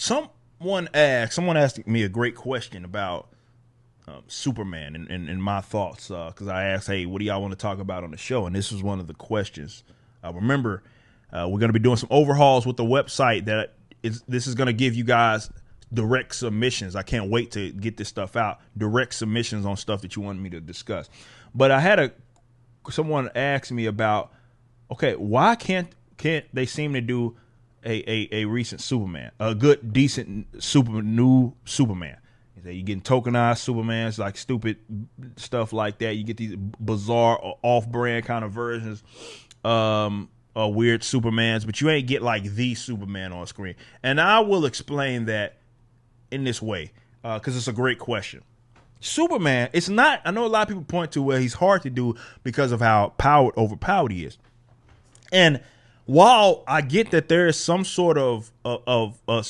Someone asked me a great question about Superman and my thoughts, because I asked, hey, what do y'all want to talk about on the show? And this was one of the questions. Remember, we're going to be doing some overhauls with the website. This is going to give you guys direct submissions. I can't wait to get this stuff out. Direct submissions on stuff that you wanted me to discuss. But I had someone ask me about, okay, why can't they seem to do a recent Superman, a good, decent new Superman? You're getting tokenized Supermans, like stupid stuff like that. You get these bizarre, off-brand kind of versions, weird Supermans, but you ain't get like the Superman on screen. And I will explain that in this way, because it's a great question. Superman, it's not. I know a lot of people point to where he's hard to do because of how overpowered he is, and while I get that there is some sort of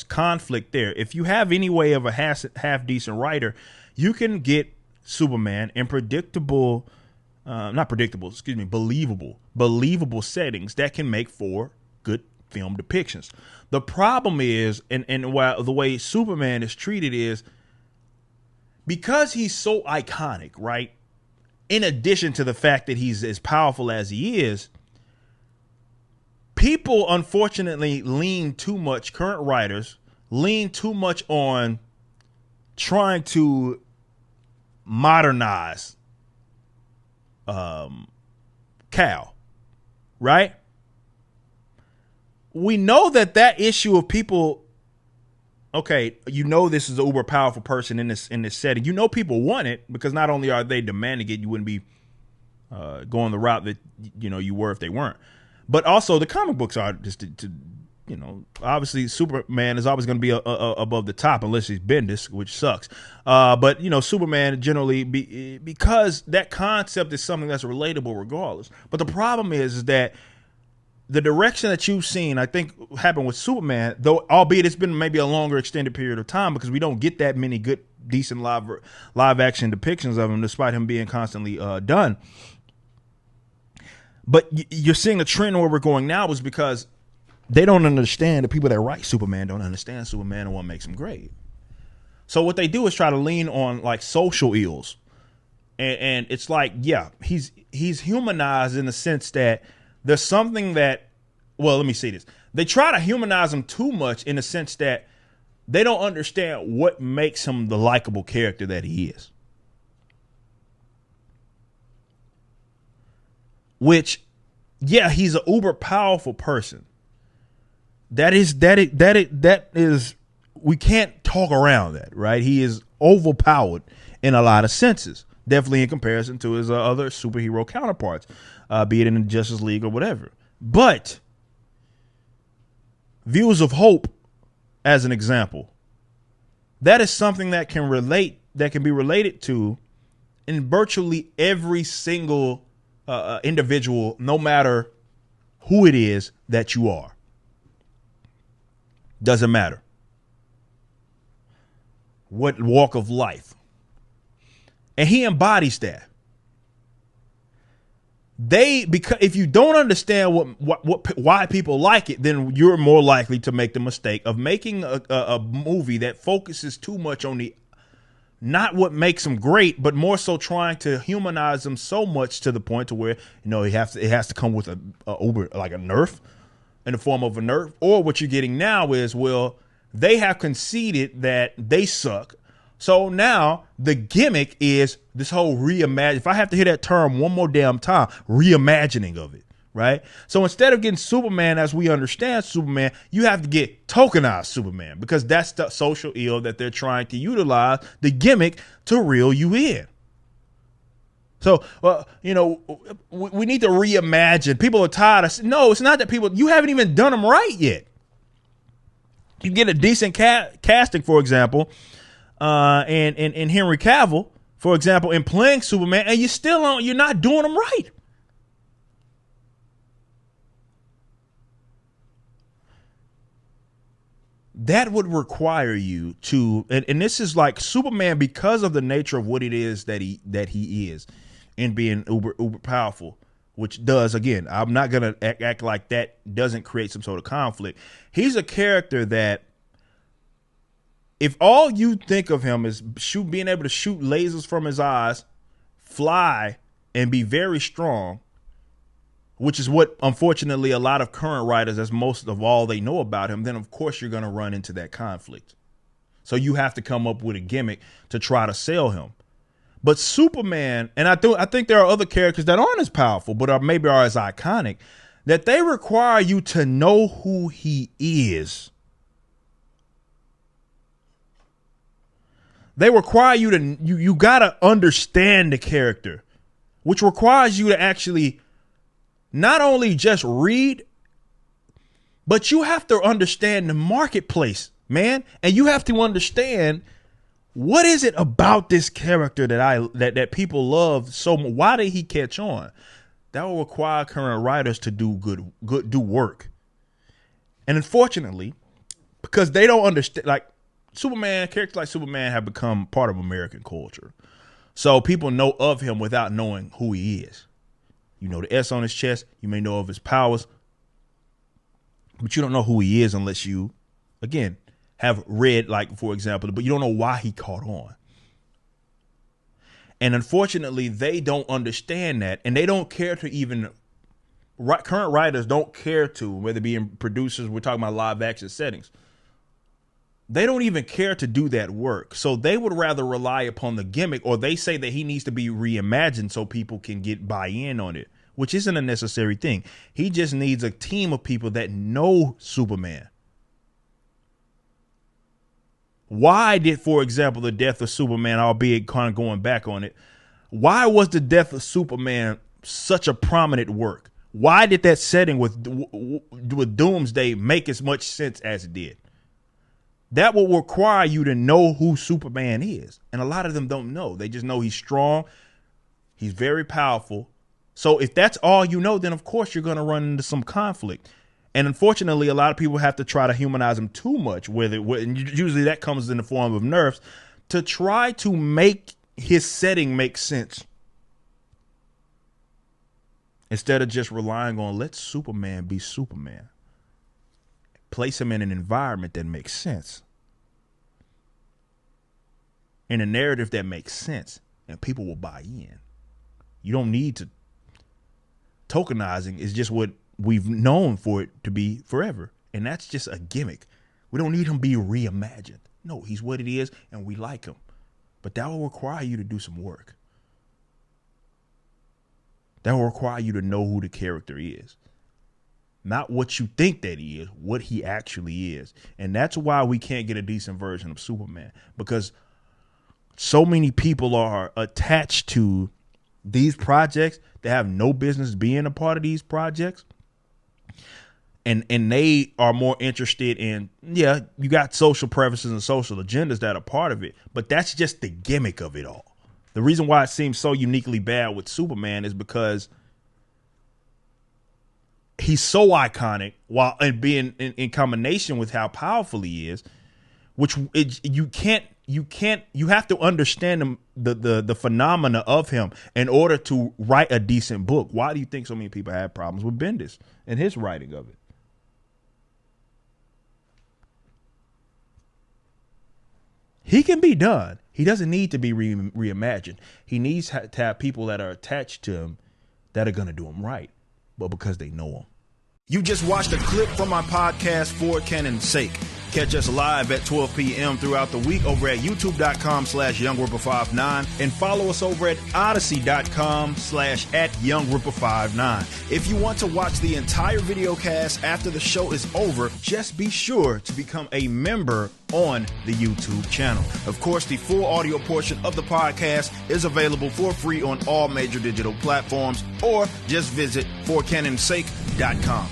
conflict there, if you have any way of a half decent writer, you can get Superman in believable believable settings that can make for good film depictions. The problem is, and while the way Superman is treated is because he's so iconic, right? In addition to the fact that he's as powerful as he is, people, unfortunately, current writers lean too much on trying to modernize Kal, right? We know that issue of people, okay, this is an uber powerful person in this setting. People want it because not only are they demanding it, you wouldn't be going the route that you were if they weren't. But also the comic books are just obviously Superman is always going to be above the top unless he's Bendis, which sucks. But Superman generally because that concept is something that's relatable regardless. But the problem is that the direction that you've seen, I think, happened with Superman, though, albeit it's been maybe a longer extended period of time because we don't get that many good, decent live action depictions of him, despite him being constantly done. But you're seeing the trend where we're going now is because they don't understand, the people that write Superman don't understand Superman and what makes him great. So what they do is try to lean on like social ills. And it's like, yeah, he's humanized in the sense that there's something that, well, let me say this. They try to humanize him too much in the sense that they don't understand what makes him the likable character that he is. Which, yeah, he's an uber powerful person. That is, we can't talk around that, right? He is overpowered in a lot of senses, definitely in comparison to his other superhero counterparts, be it in the Justice League or whatever. But Views of Hope, as an example, that is something that can be related to in virtually every single individual, no matter who it is that you are. Doesn't matter what walk of life. And he embodies that. Because if you don't understand why people like it, then you're more likely to make the mistake of making a movie that focuses too much on not what makes them great, but more so trying to humanize them so much to the point to where it has to come with a nerf in the form of a nerf. Or what you're getting now is, well, they have conceded that they suck. So now the gimmick is this whole reimagine. If I have to hear that term one more damn time, reimagining of it, right? So instead of getting Superman as we understand Superman, you have to get tokenized Superman because that's the social ill that they're trying to utilize the gimmick to reel you in. So, we need to reimagine. People are tired of, no, it's not that you haven't even done them right yet. You get a decent casting, for example, and Henry Cavill, for example, in playing Superman, and you're not doing them right. That would require you to, and this is like Superman, because of the nature of what it is that he is, in being uber powerful, which does, again, I'm not gonna act like that doesn't create some sort of conflict. He's a character that if all you think of him is being able to shoot lasers from his eyes, fly, and be very strong, which is what, unfortunately, a lot of current writers, that's most of all they know about him, then of course you're going to run into that conflict. So you have to come up with a gimmick to try to sell him. But Superman, and I think there are other characters that aren't as powerful, but maybe are as iconic, that they require you to know who he is. They require you to, you got to understand the character, which requires you to actually not only just read, but you have to understand the marketplace, man. And you have to understand, what is it about this character that people love so much? Why did he catch on? That will require current writers to do do work. And unfortunately, because they don't understand, like characters like Superman have become part of American culture. So people know of him without knowing who he is. You know the S on his chest. You may know of his powers, but you don't know who he is unless you, again, have read, like, for example, but you don't know why he caught on. And unfortunately, they don't understand that, and they don't care to even, current writers don't care to, whether it be in producers, we're talking about live action settings, they don't even care to do that work. So they would rather rely upon the gimmick, or they say that he needs to be reimagined so people can get buy-in on it, which isn't a necessary thing. He just needs a team of people that know Superman. Why did, for example, the death of Superman, albeit kind of going back on it, why was the death of Superman such a prominent work? Why did that setting with Doomsday make as much sense as it did? That will require you to know who Superman is. And a lot of them don't know. They just know he's strong. He's very powerful. So if that's all you know, then of course you're going to run into some conflict. And unfortunately, a lot of people have to try to humanize him too much with it. And usually that comes in the form of nerfs to try to make his setting make sense. Instead of just relying on, let Superman be Superman. Place him in an environment that makes sense. In a narrative that makes sense. And people will buy in. You don't need to. Tokenizing is just what we've known for it to be forever. And that's just a gimmick. We don't need him to be reimagined. No, he's what it is, and we like him. But that will require you to do some work. That will require you to know who the character is. Not what you think that he is, what he actually is. And that's why we can't get a decent version of Superman. Because so many people are attached to these projects that have no business being a part of these projects. And they are more interested in, yeah, you got social preferences and social agendas that are part of it. But that's just the gimmick of it all. The reason why it seems so uniquely bad with Superman is because he's so iconic, while and being in combination with how powerful he is, which you have to understand the phenomena of him in order to write a decent book. Why do you think so many people have problems with Bendis and his writing of it? He can be done. He doesn't need to be reimagined. He needs to have people that are attached to him that are going to do him right, but because they know him. You just watched a clip from my podcast, For Canon's Sake. Catch us live at 12 p.m. throughout the week over at youtube.com/YoungRipper59 and follow us over at odyssey.com/@YoungRipper59. If you want to watch the entire video cast after the show is over, just be sure to become a member on the YouTube channel. Of course, the full audio portion of the podcast is available for free on all major digital platforms, or just visit forcanonsake.com.